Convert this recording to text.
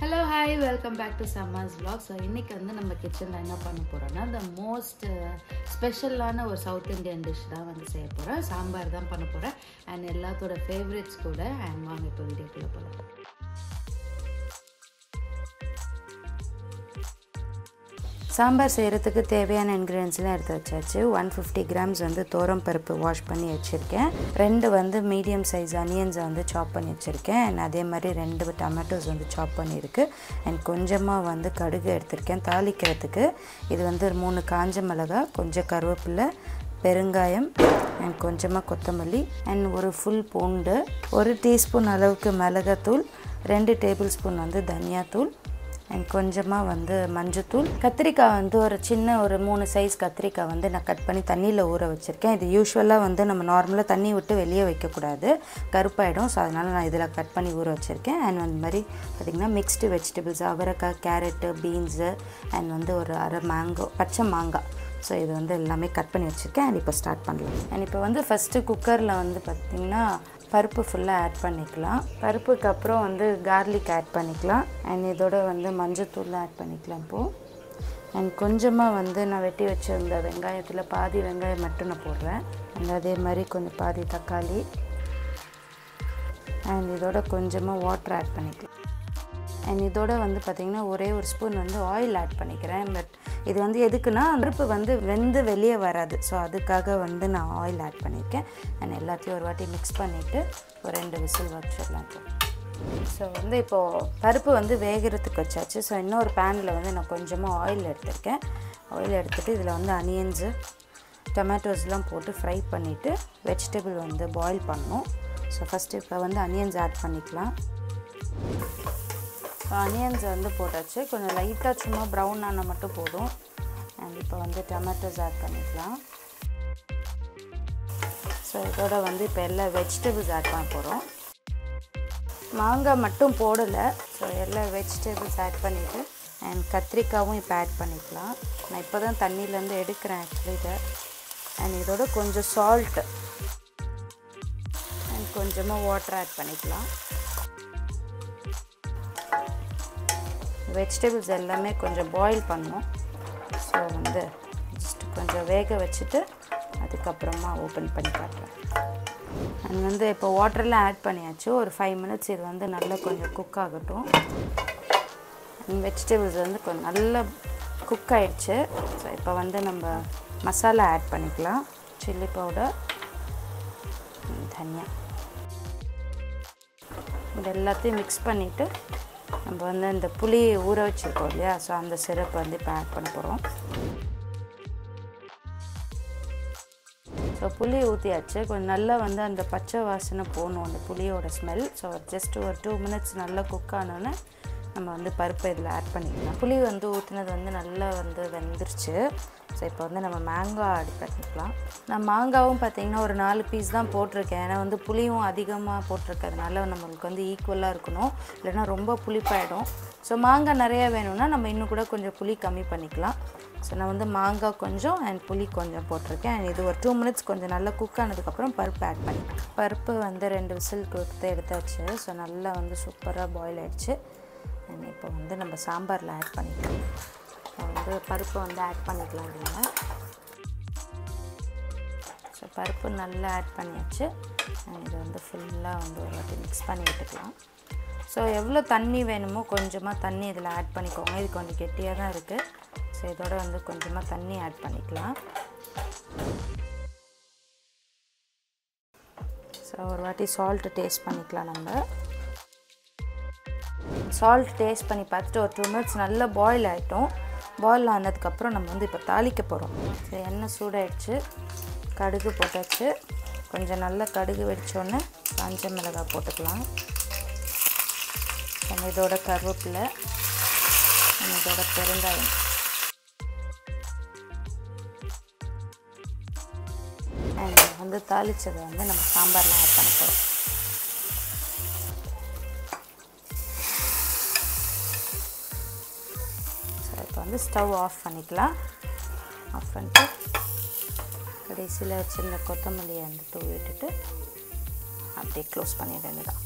Hello, hi, welcome back to Sambar's vlog. So, இன்னைக்கு வந்து நம்ம கிச்சன்ல என்ன பண்ண போறோம்னா the most ஸ்பெஷலான ஒரு சவுத் இந்தியன் டிஷ் தான் வந்து செய்ய போறோம். சாம்பார் தான் பண்ண போறேன் and எல்லாத்தோட ஃபேவரட்ஸ் கூட and வாங்க இப்போ வீடியோக்குள்ள போலாம். சாம்பார் செய்கிறதுக்கு தேவையான இன்க்ரீடியன்ஸ்லாம் எடுத்து வச்சாச்சு. 150 கிராம்ஸ் வந்து தோரம் பருப்பு வாஷ் பண்ணி வச்சுருக்கேன். 2 வந்து மீடியம் சைஸ் அனியன்ஸை வந்து சாப் பண்ணி வச்சுருக்கேன். அண்ட் அதே மாதிரி 2 டொமேட்டோஸ் வந்து சாப் பண்ணியிருக்கு. அண்ட் கொஞ்சமாக வந்து கடுகு எடுத்திருக்கேன் தாளிக்கிறதுக்கு. இது வந்து 3 காஞ்ச மிளகாய், கொஞ்சம் கருவேப்பிலை, பெருங்காயம் அண்ட் கொஞ்சமாக கொத்தமல்லி அண்ட் ஒரு ஃபுல் பூண்டு, 1 டீஸ்பூன் அளவுக்கு மிளகாத்தூள், 2 டேபிள் ஸ்பூன் வந்து தனியாத்தூள் அண்ட் கொஞ்சமாக வந்து மஞ்சத்தூள். கத்திரிக்காய் வந்து ஒரு 3 சைஸ் கத்திரிக்காய் வந்து நான் கட் பண்ணி தண்ணியில் ஊற வச்சுருக்கேன். இது யூஸ்வலாக வந்து நம்ம நார்மலாக தண்ணி விட்டு வெளியே வைக்கக்கூடாது, கருப்பாயிடும். ஸோ அதனால் நான் இதில் கட் பண்ணி ஊற வச்சுருக்கேன். அண்ட் அந்த மாதிரி பார்த்திங்கன்னா மிக்ஸ்டு வெஜிடபிள்ஸ், அவரைக்காய், கேரட்டு, பீன்ஸு அண்ட் வந்து ஒரு அரை மேங்கோ, பச்சை மாங்காய். ஸோ இது வந்து எல்லாமே கட் பண்ணி வச்சுருக்கேன். அண்ட் இப்போ ஸ்டார்ட் பண்ணலாம். அண்ட் இப்போ வந்து ஃபஸ்ட்டு குக்கரில் வந்து பார்த்திங்கன்னா பருப்பு ஃபுல்லாக ஆட் பண்ணிக்கலாம். பருப்புக்கு அப்புறம் வந்து கார்லிக் ஆட் பண்ணிக்கலாம். அண்ட் இதோட வந்து மஞ்சத்தூள் ஆட் பண்ணிக்கலாம் இப்போது. அண்ட் கொஞ்சமாக வந்து நான் வெட்டி வச்சுருந்த வெங்காயத்தில் பாதி வெங்காயம் மட்டும் நான் போடுறேன். அண்ட் அதே மாதிரி கொஞ்சம் பாதி தக்காளி அண்ட் இதோட கொஞ்சமாக வாட்டர் ஆட் பண்ணிக்கலாம். அண்ட் இதோட வந்து பார்த்திங்கன்னா ஒரே ஒரு ஸ்பூன் வந்து ஆயில் ஆட் பண்ணிக்கிறேன். பட் இது வந்து எதுக்குன்னா பருப்பு வந்து வெந்து வெளியே வராது. ஸோ அதுக்காக வந்து நான் ஆயில் ஆட் பண்ணியிருக்கேன். அண்ட் எல்லாத்தையும் ஒரு வாட்டி மிக்ஸ் பண்ணிவிட்டு ஒரு 2 விசில் வச்சிடலாம். ஸோ வந்து இப்போது பருப்பு வந்து வேகிறதுக்கு வச்சாச்சு. ஸோ இன்னொரு பேனில் வந்து நான் கொஞ்சமாக ஆயில் எடுத்திருக்கேன். ஆயில் எடுத்துகிட்டு இதில் வந்து அனியன்ஸு, டொமேட்டோஸ்லாம் போட்டு ஃப்ரை பண்ணிவிட்டு வெஜிடபிள் வந்து பாயில் பண்ணணும். ஸோ ஃபஸ்ட்டு இப்போ வந்து அனியன்ஸ் ஆட் பண்ணிக்கலாம். ஸோ அனியன்ஸ் வந்து போட்டாச்சு. கொஞ்சம் லைட்டாக சும்மா ப்ரௌன் ஆனால் மட்டும் போதும். அண்ட் இப்போ வந்து டொமேட்டோஸ் ஆட் பண்ணிக்கலாம். ஸோ இதோட வந்து இப்போ எல்லா வெஜிடபிள்ஸ் ஆட் பண்ண போகிறோம். மாங்காய் மட்டும் போடலை. ஸோ எல்லா வெஜிடபிள்ஸ் ஆட் பண்ணிவிட்டு அண்ட் கத்திரிக்காயும் இப்போ ஆட் பண்ணிக்கலாம். நான் இப்போ தான் தண்ணியிலேருந்து எடுக்கிறேன் ஆக்சுவலி இதை. அண்ட் இதோட கொஞ்சம் சால்ட்டு அண்ட் கொஞ்சமாக வாட்டர் ஆட் பண்ணிக்கலாம். வெஜிடபிள்ஸ் எல்லாமே கொஞ்சம் பாயில் பண்ணணும். ஸோ வந்து ஜஸ்ட் கொஞ்சம் வேக வச்சுட்டு அதுக்கப்புறமா ஓப்பன் பண்ணி காட்டுறேன். அண்ட் வந்து இப்போ வாட்டர்லாம் ஆட் பண்ணியாச்சு. ஒரு 5 மினிட்ஸ் இது வந்து நல்லா கொஞ்சம் குக் ஆகட்டும். அண்ட் வெஜிடபிள்ஸ் வந்து கொஞ்சம் நல்லா குக் ஆகிடுச்சு. ஸோ இப்போ வந்து நம்ம மசாலா ஆட் பண்ணிக்கலாம். சில்லி பவுடர், தனியா, இது எல்லாத்தையும் மிக்ஸ் பண்ணிவிட்டு நம்ம வந்து இந்த புளியை ஊற வச்சுருக்கோம் இல்லையா, ஸோ அந்த சிரப் வந்து இப்போ ஆட் பண்ண போகிறோம். ஸோ புளி ஊற்றியாச்சு. கொஞ்சம் நல்லா வந்து அந்த பச்சை வாசனை போகணும், அந்த புளியோட ஸ்மெல். ஸோ ஜஸ்ட் ஒரு 2 மினிட்ஸ் நல்லா குக் ஆனோன்னே நம்ம வந்து பருப்பை இதில் ஆட் பண்ணிக்கலாம். புளி வந்து ஊற்றினது வந்து நல்லா வந்து வெந்துருச்சு. ஸோ இப்போ வந்து நம்ம மாங்காய் ஆட் பண்ணிக்கலாம். நான் மாங்காவும் பார்த்திங்கன்னா ஒரு 4 பீஸ் தான் போட்டிருக்கேன். ஏன்னா வந்து புளியும் அதிகமாக போட்டிருக்கிறதுனால நம்மளுக்கு வந்து ஈக்குவலாக இருக்கணும், இல்லைன்னா ரொம்ப புளிப்பாயிடும். ஸோ மாங்காய் நிறையா வேணும்னா நம்ம இன்னும் கூட கொஞ்சம் புளி கம்மி பண்ணிக்கலாம். ஸோ நான் வந்து மாங்காய் கொஞ்சம் அண்ட் புளி கொஞ்சம் போட்டிருக்கேன். அண்ட் இது ஒரு 2 மினிட்ஸ் கொஞ்சம் நல்லா குக் ஆனதுக்கப்புறம் பருப்பு ஆட் பண்ணிக்கலாம். பருப்பு வந்து 2 விசில் கொடுத்து எடுத்தாச்சு. ஸோ நல்லா வந்து சூப்பராக பாயில் ஆகிடுச்சு. அண்ட் இப்போ வந்து நம்ம சாம்பாரில் ஆட் பண்ணிக்கலாம். வந்து பருப்பை வந்து ஆட் பண்ணிக்கலாம் அப்படின்னா. ஸோ பருப்பு நல்லா ஆட் பண்ணியாச்சு. அண்ட் இதை வந்து ஃபுல்லாக வந்து ஒரு வாட்டி மிக்ஸ் பண்ணி விட்டுக்கலாம். ஸோ எவ்வளோ தண்ணி வேணுமோ கொஞ்சமாக தண்ணி இதில் ஆட் பண்ணிக்கோங்க. இது கொஞ்சம் கெட்டியாக தான் இருக்குது. ஸோ இதோட வந்து கொஞ்சமாக தண்ணி ஆட் பண்ணிக்கலாம். ஸோ ஒரு வாட்டி சால்ட்டு டேஸ்ட் பண்ணிக்கலாம். நம்ம சால்ட் டேஸ்ட் பண்ணி பார்த்துட்டு ஒரு 2 மினிட்ஸ் நல்லா பாயில் ஆகிட்டோம். பாயில் ஆனதுக்கப்புறம் நம்ம வந்து இப்போ தாளிக்க போகிறோம். ஸோ எண்ணெய் சூடாகிடுச்சு, கடுகு போட்டாச்சு. கொஞ்சம் நல்லா கடுகு வெடித்தோடனே காஞ்ச மிளகாய் போட்டுக்கலாம். இதோட கருவேப்பிலை, இதோட பெருங்காயம், வந்து தாளித்ததை வந்து நம்ம சாம்பாரில் ஆட் பண்ண போகிறோம். இப்போ வந்து ஸ்டவ் ஆஃப் பண்ணிக்கலாம். ஆஃப் பண்ணிட்டு கடைசியில் வச்சுருந்த கொத்தமல்லியை வந்து தூவி விட்டுட்டு அப்படியே க்ளோஸ் பண்ணிட வேண்டியதான்.